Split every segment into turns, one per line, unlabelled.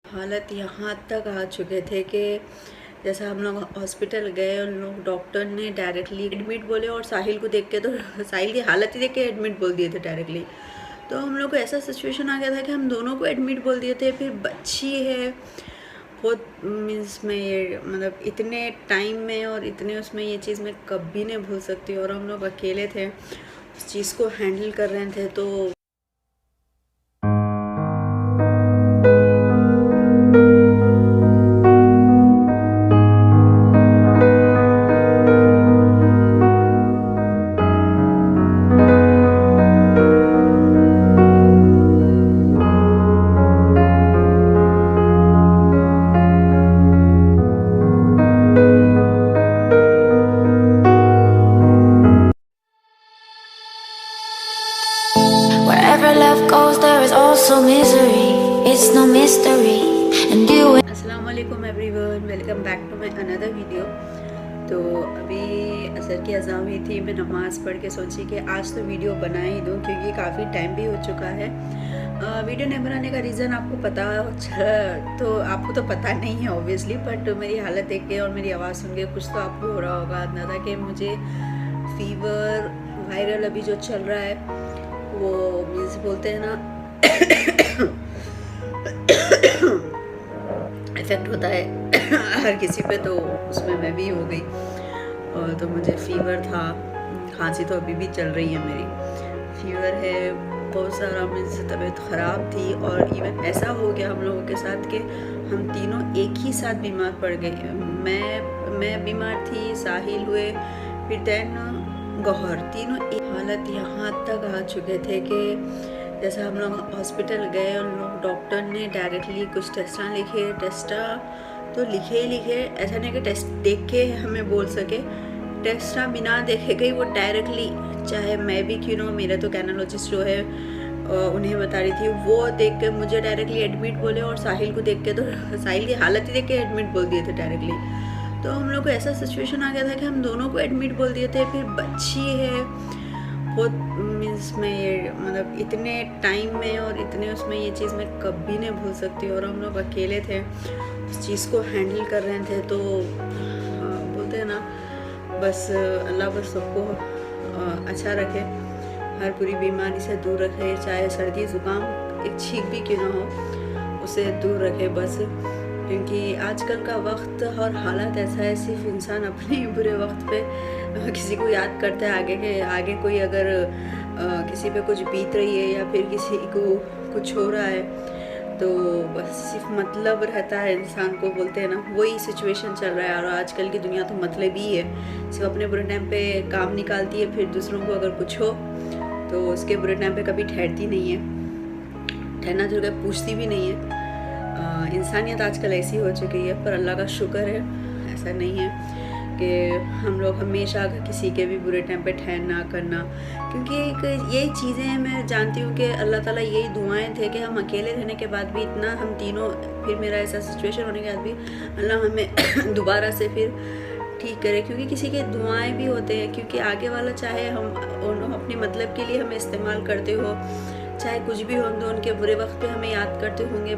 हालत यहाँ तक आ चुके थे कि जैसा हम लोग हॉस्पिटल गए, उन लोग डॉक्टर ने डायरेक्टली एडमिट बोले और साहिल को देख के तो साहिल की हालत ही देख के एडमिट बोल दिए थे डायरेक्टली। तो हम लोग को ऐसा सिचुएशन आ गया था कि हम दोनों को एडमिट बोल दिए थे। फिर बच्ची है बहुत मीन्स मैं ये मतलब इतने टाइम में और इतने उसमें ये चीज़ मैं कभी नहीं भूल सकती। और हम लोग अकेले थे, उस चीज़ को हैंडल कर रहे थे। तो
Wherever love goes, there is also misery. It's no mystery. And you.
अस्सलाम वालेकुम everyone, welcome back to my another video. तो अभी असर की अज़ान हुई थी, मैं नमाज़ पढ़ के सोची कि आज तो वीडियो बना ही दूँ क्योंकि काफ़ी टाइम भी हो चुका है। वीडियो नहीं बनाने का रीज़न आपको पता तो आपको तो पता नहीं है ऑब्वियसली, बट मेरी हालत देख के और मेरी आवाज़ सुन के कुछ तो आपको हो रहा होगा अंदाज़ा कि मुझे फीवर वायरल अभी जो चल रहा है वो मीन्स बोलते हैं ना इफ़ेक्ट होता है हर किसी पे, तो उसमें मैं भी हो गई। और तो मुझे फीवर था, खांसी तो अभी भी चल रही है मेरी, फीवर है बहुत सारा, मुझसे तबीयत ख़राब थी। और इवन ऐसा हो गया हम लोगों के साथ कि हम तीनों एक ही साथ बीमार पड़ गए। मैं बीमार थी, साहिल हुए, फिर दैन गौहर, तीनों एक। हालत यहाँ तक आ चुके थे कि जैसे हम लोग हॉस्पिटल गए, उन लोग डॉक्टर ने डायरेक्टली कुछ टेस्टा लिखे, टेस्टा तो लिखे ही लिखे, ऐसा नहीं कि टेस्ट देख के हमें बोल सके, टेस्टा बिना देखे गई वो डायरेक्टली। चाहे मैं भी क्यों ना, मेरा तो कैनोलॉजिस्ट जो है उन्हें बता रही थी, वो देख के मुझे डायरेक्टली एडमिट बोले और साहिल को देख के तो साहिल की हालत ही देख के एडमिट बोल दिए थे डायरेक्टली। तो हम लोग को ऐसा सिचुएशन आ गया था कि हम दोनों को एडमिट बोल दिए थे। फिर बच्ची है बहुत मीन्स मैं ये मतलब इतने टाइम में और इतने उसमें ये चीज़ मैं कभी नहीं भूल सकती। और हम लोग अकेले थे, उस चीज़ को हैंडल कर रहे थे। तो बोलते हैं ना, बस अल्लाह बस सबको अच्छा रखे, हर पूरी बीमारी से दूर रखे, चाहे सर्दी ज़ुकाम एक छींक भी क्यों ना हो उसे दूर रखे बस। क्योंकि आजकल का वक्त और हालात ऐसा है, सिर्फ इंसान अपने बुरे वक्त पे किसी को याद करता है। आगे कोई अगर किसी पे कुछ बीत रही है या फिर किसी को कुछ हो रहा है तो बस सिर्फ मतलब रहता है इंसान को, बोलते हैं ना, वही सिचुएशन चल रहा है। और आजकल की दुनिया तो मतलब ही है, सिर्फ अपने बुरे टाइम पे काम निकालती है, फिर दूसरों को अगर कुछ हो तो उसके बुरे टाइम पे कभी ठहरती नहीं है, ठहरना जो पूछती भी नहीं है। इंसानियत आजकल ऐसी हो चुकी है, पर अल्लाह का शुक्र है ऐसा नहीं है कि हम लोग हमेशा किसी के भी बुरे टाइम पे ठहरना करना। क्योंकि यही चीज़ें मैं जानती हूँ कि अल्लाह ताला यही दुआएं थे कि हम अकेले रहने के बाद भी इतना हम तीनों, फिर मेरा ऐसा सिचुएशन होने के बाद भी अल्लाह हमें दोबारा से फिर ठीक करे। क्योंकि किसी के दुआएं भी होते हैं, क्योंकि आगे वाला चाहे हम अपने मतलब के लिए हमें इस्तेमाल करते हो, चाहे कुछ भी हो, तो उनके बुरे वक्त पे हमें याद करते होंगे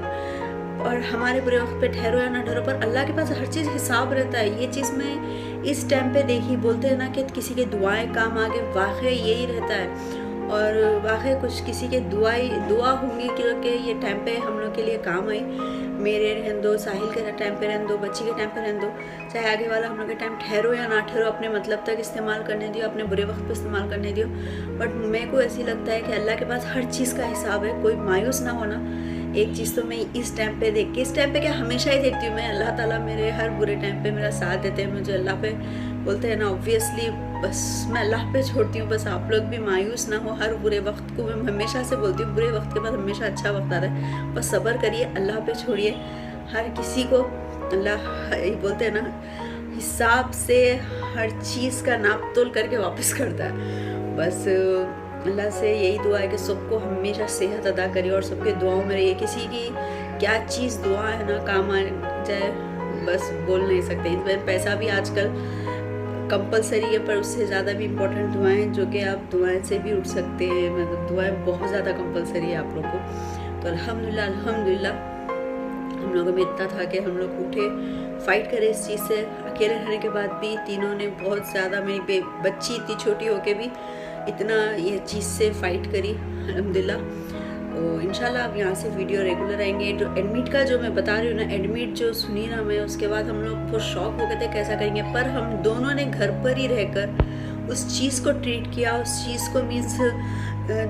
और हमारे बुरे वक्त पे ठहरो या ना ठहरो, पर अल्लाह के पास हर चीज़ हिसाब रहता है। ये चीज़ मैं इस टाइम पे देखी, बोलते हैं ना कि किसी के दुआएं काम आगे, वाकई यही रहता है। और वाकई कुछ किसी के दुआ होंगी क्योंकि ये टाइम पे हम लोग के लिए काम आई। मेरे रहन दो, साहिल के टाइम पे रहन दो, बच्ची के टाइम पे रहन दो, चाहे आगे वाला हम लोग के टाइम ठहरो या ना ठहरो, अपने मतलब तक इस्तेमाल करने दियो, अपने बुरे वक्त पे इस्तेमाल करने दियो। बट मेरे को ऐसी लगता है कि अल्लाह के पास हर चीज़ का हिसाब है, कोई मायूस ना होना। एक चीज़ तो मैं इस टाइम पे देख के, इस टाइम पे क्या हमेशा ही देखती हूँ मैं, अल्लाह ताला मेरे हर बुरे टाइम पे मेरा साथ देते हैं। मुझे अल्लाह पे बोलते हैं ना, ऑब्वियसली बस मैं अल्लाह पे छोड़ती हूँ। बस आप लोग भी मायूस ना हो, हर बुरे वक्त को मैं हमेशा से बोलती हूँ, बुरे वक्त के बाद हमेशा अच्छा वक्त आता है। बस सब्र करिए, अल्लाह पे छोड़िए, हर किसी को अल्लाह ये बोलते हैं ना, हिसाब से हर चीज़ का नाप तोल करके वापस करता है। बस अल्लाह से यही दुआ है कि सबको हमेशा सेहत अदा करिए और सबके दुआओं में रहिए। किसी की क्या चीज़ दुआ है ना काम आ जाए, बस बोल नहीं सकते। इसमें पैसा भी आजकल कंपलसरी है, पर उससे ज़्यादा भी इम्पोर्टेंट दुआएं, जो कि आप दुआएं से भी उठ सकते हैं, मतलब दुआएं बहुत ज़्यादा कंपलसरी है आप लोग को। तो अल्हम्दुलिल्लाह अल्हम्दुलिल्लाह हम लोगों में इतना था कि हम लोग उठे, फाइट करे इस चीज़ से। अकेले रहने के बाद भी तीनों ने बहुत ज़्यादा, मेरी बच्ची इतनी छोटी होके भी इतना ये चीज़ से फाइट करी अल्हम्दुलिल्लाह। तो इंशाल्लाह अब यहाँ से वीडियो रेगुलर आएंगे। जो एडमिट का जो मैं बता रही हूँ ना, एडमिट जो सुनी ना मैं, उसके बाद हम लोग बहुत शौक हो गए थे कैसा करेंगे, पर हम दोनों ने घर पर ही रहकर उस चीज़ को ट्रीट किया। उस चीज़ को मीन्स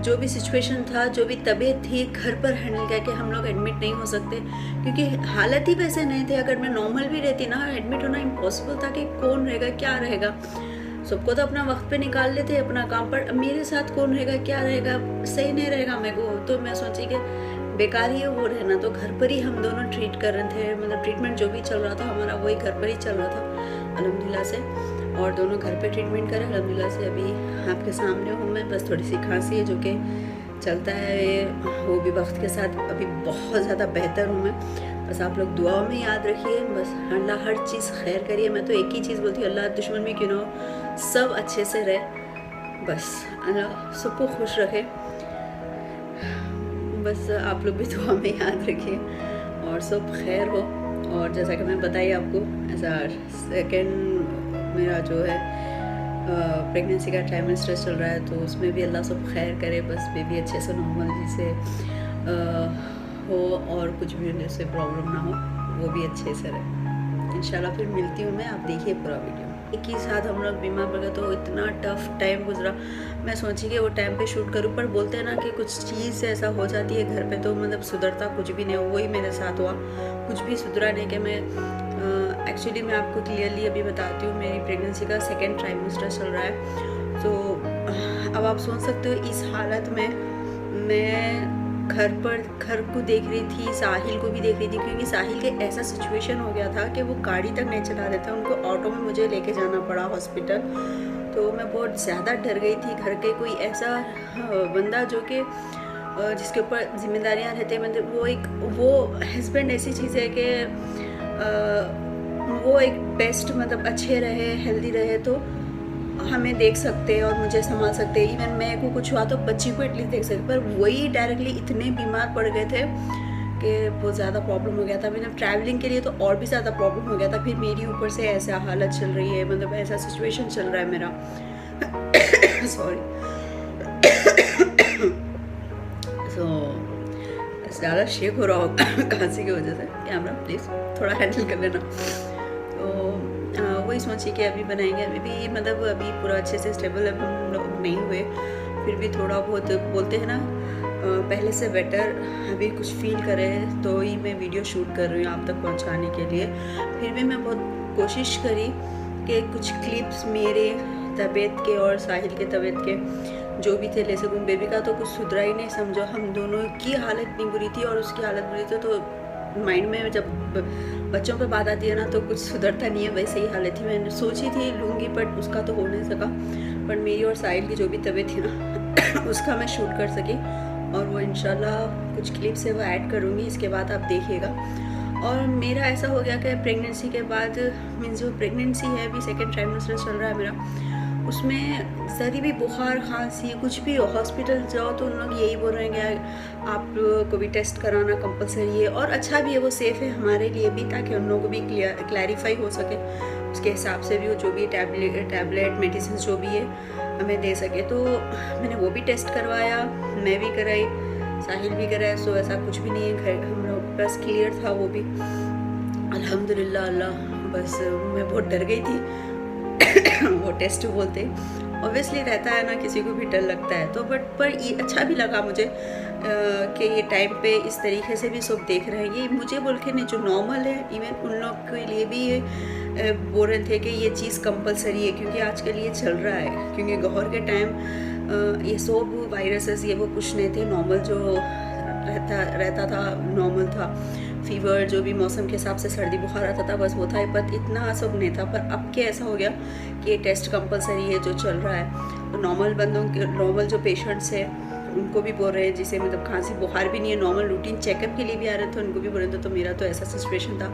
जो भी सिचुएशन था, जो भी तबीयत थी, घर पर हैंडल करके हम लोग एडमिट नहीं हो सकते क्योंकि हालत ही वैसे नहीं थे। अगर मैं नॉर्मल भी रहती ना, एडमिट होना इम्पॉसिबल था कि कौन रहेगा क्या रहेगा। सबको तो अपना वक्त पे निकाल लेते अपना काम, पर मेरे साथ कौन रहेगा क्या रहेगा, सही नहीं रहेगा मेरे को। तो मैं सोची कि बेकार ही है वो रहना, तो घर पर ही हम दोनों ट्रीट कर रहे थे। मतलब ट्रीटमेंट जो भी चल रहा था हमारा वही घर पर ही चल रहा था अल्हम्दुलिल्लाह से, और दोनों घर पे ट्रीटमेंट करें अल्हम्दुलिल्लाह से। अभी आपके सामने हूँ मैं, बस थोड़ी सी खांसी है जो कि चलता है, वो भी वक्त के साथ। अभी बहुत ज़्यादा बेहतर हूँ मैं, बस आप लोग दुआओं में याद रखिए। बस अल्लाह हर चीज़ खैर करिए। मैं तो एक ही चीज़ बोलती हूँ, अल्लाह दुश्मन भी क्यों ना हो, सब अच्छे से रहे, बस अल्लाह सबको खुश रखे। बस आप लोग भी दुआ में याद रखिए और सब खैर हो। और जैसा कि मैं बताई आपको, ऐसा सेकेंड मेरा जो है प्रेगनेंसी का ट्राइमेस्टर चल रहा है, तो उसमें भी अल्लाह सब खैर करे। बस बेबी अच्छे से नॉर्मल से हो और कुछ भी उन्हें से प्रॉब्लम ना हो, वो भी अच्छे से रहे। इंशाल्लाह फिर मिलती हूँ मैं, आप देखिए पूरा वीडियो। एक ही साथ हम लोग बीमार पड़ गए, तो इतना टफ टाइम गुजरा। मैं सोची कि वो टाइम पे शूट करूँ, पर बोलते हैं ना कि कुछ चीज़ ऐसा हो जाती है घर पे तो मतलब सुधरता कुछ भी नहीं। वही मेरे साथ हुआ, कुछ भी सुधरा नहीं। कि मैं एक्चुअली मैं आपको क्लियरली अभी बताती हूँ, मेरी प्रेगनेंसी का सेकेंड ट्राइमेस्टर चल रहा है। तो अब आप सोच सकते हो इस हालत में मैं घर को देख रही थी, साहिल को भी देख रही थी, क्योंकि साहिल के ऐसा सिचुएशन हो गया था कि वो गाड़ी तक नहीं चला रहे थे, उनको ऑटो में मुझे लेके जाना पड़ा हॉस्पिटल। तो मैं बहुत ज़्यादा डर गई थी। घर के कोई ऐसा बंदा जो कि जिसके ऊपर जिम्मेदारियां रहती हैं, मतलब वो हस्बैंड ऐसी चीज़ है कि वो एक बेस्ट, मतलब अच्छे रहे, हेल्दी रहे तो हमें देख सकते हैं और मुझे संभाल सकते हैं। इवन मैं को कुछ हुआ तो बच्ची को एटलीस्ट देख सकते, पर वही डायरेक्टली इतने बीमार पड़ गए थे कि बहुत ज़्यादा प्रॉब्लम हो गया था। मतलब ट्रैवलिंग के लिए तो और भी ज़्यादा प्रॉब्लम हो गया था। फिर मेरी ऊपर से ऐसा हालत चल रही है, मतलब ऐसा सिचुएशन चल रहा है मेरा सॉरी ज़्यादा शेक हो रहा होगा खांसी की वजह से। कैमरा प्लीज़ थोड़ा हैंडल कर लेना। तो वही सोची कि अभी बनाएंगे। अभी भी मतलब अभी पूरा अच्छे से स्टेबल हम लोग नहीं हुए, फिर भी थोड़ा बहुत बोलते हैं ना पहले से बेटर अभी कुछ फील करें, तो ही मैं वीडियो शूट कर रही हूँ आप तक पहुँचाने के लिए। फिर भी मैं बहुत कोशिश करी कि कुछ क्लिप्स मेरे तबीयत के और साहिल के तबीयत के जो भी थे ले सकूँ। बेबी का तो कुछ सुधरा ही नहीं, समझो हम दोनों की हालत इतनी बुरी थी और उसकी हालत बुरी थी। तो माइंड में जब बच्चों पे बात आती है ना तो कुछ सुधरता नहीं है, वैसे ही हालत थी। मैंने सोची थी लूँगी बट उसका तो हो नहीं सका। पर मेरी और साहिल की जो भी तबीयत थी ना उसका मैं शूट कर सकी, और वो इंशाल्लाह कुछ क्लिप से वो ऐड करूँगी, इसके बाद आप देखिएगा। और मेरा ऐसा हो गया कि प्रेगनेंसी के बाद मीन्स जो प्रेगनेंसी है अभी सेकेंड ट्राइमेस्टर चल रहा है मेरा, उसमें ज़री भी बुखार खांसी कुछ भी हॉस्पिटल जाओ तो उन लोग यही बोल रहे हैं आप को भी टेस्ट कराना कंपलसरी है। और अच्छा भी है, वो सेफ़ है हमारे लिए भी, ताकि उन लोगों को भी क्लैरिफाई हो सके, उसके हिसाब से भी वो जो भी टैबलेट मेडिसिन जो भी है हमें दे सके। तो मैंने वो भी टेस्ट करवाया, मैं भी कराई, साहिल भी कराया। सो ऐसा कुछ भी नहीं है, घर हम लोग बस क्लियर था वो भी अल्हम्दुलिल्लाह। अल्लाह बस मैं बहुत डर गई थी वो टेस्ट बोलते ऑब्वियसली रहता है ना, किसी को भी डर लगता है। तो पर ये अच्छा भी लगा मुझे कि ये टाइम पे इस तरीके से भी सब देख रहे हैं। ये मुझे बोल के नहीं, जो नॉर्मल है इवन उन लोग के लिए भी ये बोल रहे थे कि ये चीज़ कंपलसरी है, क्योंकि आजकल ये चल रहा है। क्योंकि गौहर के टाइम ये सब वायरसेस ये वो कुछ नहीं थे, नॉर्मल जो रहता था नॉर्मल था। फीवर जो भी मौसम के हिसाब से सर्दी बुखार आता था बस वो था, पर इतना सब नहीं था। पर अब क्या ऐसा हो गया कि ये टेस्ट कंपलसरी है जो चल रहा है। तो नॉर्मल बंदों के, नॉर्मल जो पेशेंट्स हैं उनको भी बोल रहे हैं, जिसे मतलब खांसी बुखार भी नहीं है, नॉर्मल रूटीन चेकअप के लिए भी आ रहे थे, उनको भी बोल रहे थे। तो मेरा तो ऐसा सिचुएशन था,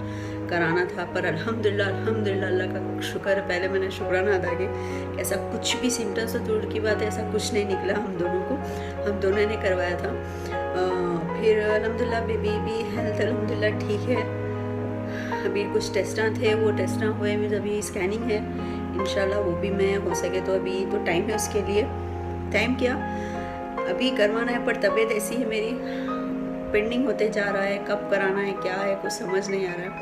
कराना था। पर अल्हम्दुलिल्लाह अल्लाह का शुक्र है, पहले मैंने शुक्राना अदा किया। ऐसा कुछ भी सिम्टम्स तो दूर की बात है, ऐसा कुछ नहीं निकला हम दोनों को, हम दोनों ने करवाया था। फिर अल्हम्दुलिल्लाह बेबी भी हेल्थ अल्हम्दुलिल्लाह ठीक है। अभी कुछ टेस्टां थे, वो टेस्टां हुए, में अभी स्कैनिंग है, इंशाल्लाह वो भी मैं हो सके तो, अभी तो टाइम है उसके लिए, टाइम क्या अभी करवाना है, पर तबीयत ऐसी है मेरी, पेंडिंग होते जा रहा है, कब कराना है क्या है कुछ समझ नहीं आ रहा है।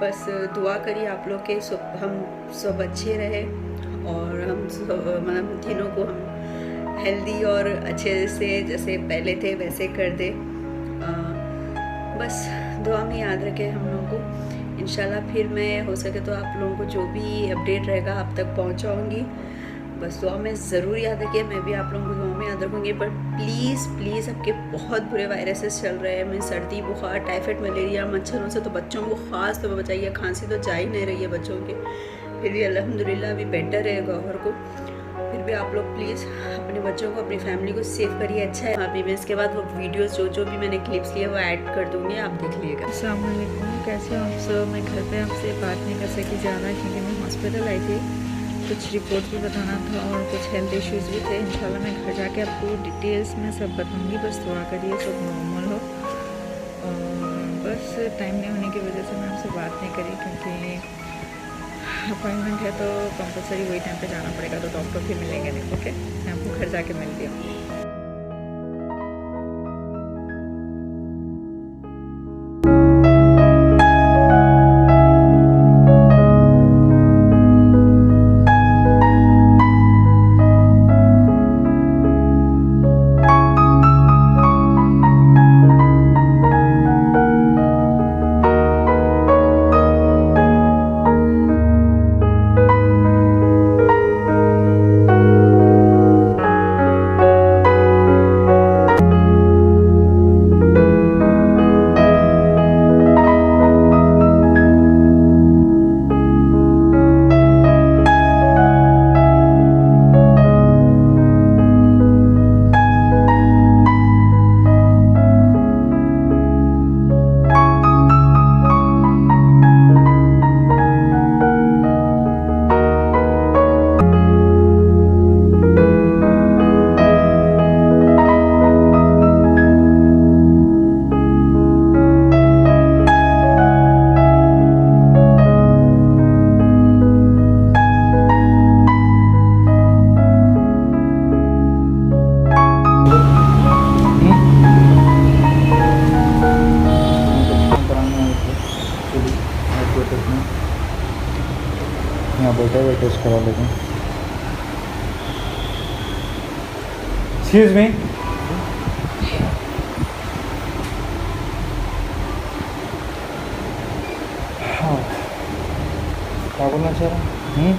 बस दुआ करिए आप लोग के हम सब अच्छे रहे और हम सब मतलब तीनों को हम हेल्दी और अच्छे से जैसे पहले थे वैसे कर दे। बस दुआ में याद रखें हम लोगों को। इंशाल्लाह फिर मैं हो सके तो आप लोगों को जो भी अपडेट रहेगा आप तक पहुंचाऊंगी। बस दुआ में ज़रूर याद रखिए, मैं भी आप लोगों को दुआ में याद रखूँगी। बट प्लीज़ प्लीज़ आपके बहुत बुरे वायरसेस चल रहे हैं, मैं सर्दी बुखार टाइफाइड मलेरिया मच्छरों से, तो बच्चों को ख़ास तौर पर बचाइए। खांसी तो जा ही नहीं रही है बच्चों के, फिर भी अल्हम्दुलिल्लाह अभी बेटर है गौहर को। फिर भी आप लोग प्लीज़ अपने बच्चों को अपनी फैमिली को सेव करिए। अच्छा है अभी मैं इसके बाद वो वीडियोस जो भी मैंने क्लिप्स लिए वो ऐड कर दूँगी, आप देख लीजिएगा।
अस्सलाम वालेकुम, कैसे हो आप सब। मैं घर पे आपसे बात नहीं कर सकी ज़्यादा क्योंकि मैं हॉस्पिटल आई थी, कुछ रिपोर्ट भी बताना था और कुछ हेल्थ इश्यूज़ भी थे। इंशाल्लाह मैं घर जाके आपको डिटेल्स में सब बताऊँगी, बस दुआ करिए सब नॉर्मल हो। बस टाइम नहीं होने की वजह से मैं आपसे बात नहीं करी, क्योंकि अपॉइंटमेंट है तो कंपलसरी वही टाइम पे जाना पड़ेगा, तो डॉक्टर फिर मिलेंगे नहीं। ओके, मैं आपको घर जाके मिलती हूँ।
यहाँ बैठे हुए टेस्ट करा लेते हैं। एक्सक्यूज मी, हाँ क्या बोलना चाह रहा हूँ?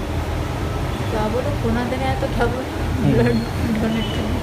क्या बोलो, खूना देने आया तो क्या बोलो, ब्लड डोनेट करने।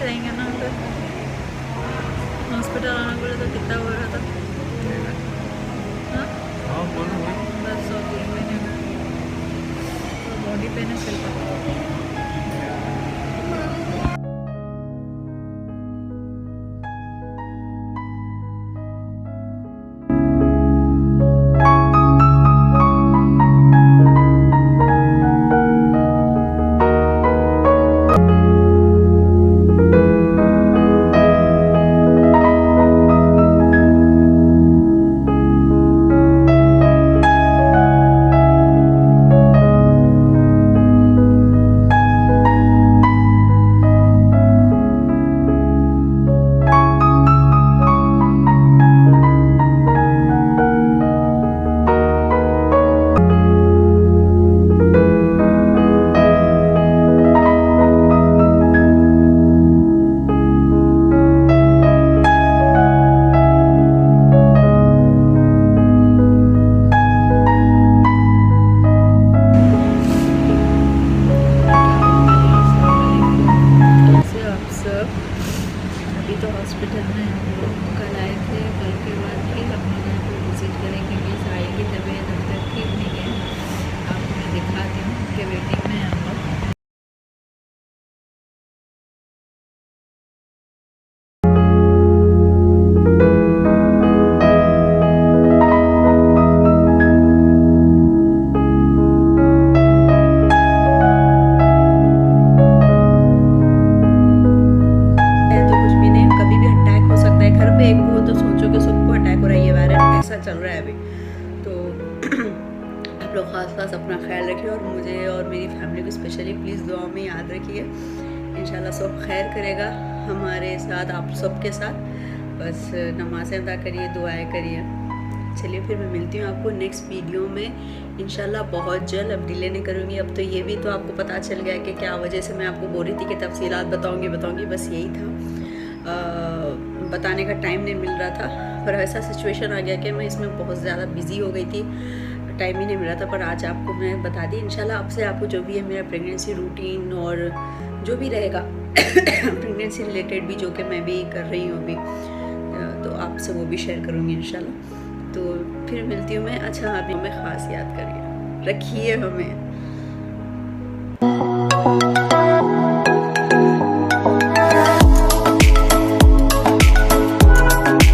जाएंगे ना, तो हॉस्पिटल आना पड़े तो कितना हो रहा था। हाँ बस 3 महीने में बॉडी पेन है सिर पर। अभी तो हॉस्पिटल में हम लोग कल आए थे, कल के बाद फिर हम लोग यहाँ पर विजिट करेंगे क्योंकि साहिल की तबीयत अब तक ठीक नहीं है। आपको मैं दिखाती हूँ कि वेटिंग में हम लोग।
चल रहा है अभी तो आप लोग खास अपना ख्याल रखिए और मुझे और मेरी फैमिली को स्पेशली प्लीज़ दुआ में याद रखिए। इंशाल्लाह सब खैर करेगा हमारे साथ, आप सबके साथ। बस नमाज़ें अदा करिए, दुआएं करिए। चलिए फिर मैं मिलती हूँ आपको नेक्स्ट वीडियो में इंशाल्लाह बहुत जल्द। अब डिले नहीं करूँगी। अब तो ये भी तो आपको पता चल गया कि क्या वजह से मैं आपको बोल रही थी कि तफसीलात बताऊँगी। बस यही था, बताने का टाइम नहीं मिल रहा था। पर ऐसा सिचुएशन आ गया कि मैं इसमें बहुत ज़्यादा बिजी हो गई थी, टाइम ही नहीं मिला था। पर आज आपको मैं बता दी इंशाल्लाह। आपसे आपको जो भी है मेरा प्रेगनेंसी रूटीन और जो भी रहेगा प्रेगनेंसी रिलेटेड भी, जो कि मैं भी कर रही हूँ अभी, तो आपसे वो भी शेयर करूँगी इंशाल्लाह। तो फिर मिलती हूँ मैं। अच्छा अभी हमें ख़ास याद करिए, रखिए हमें।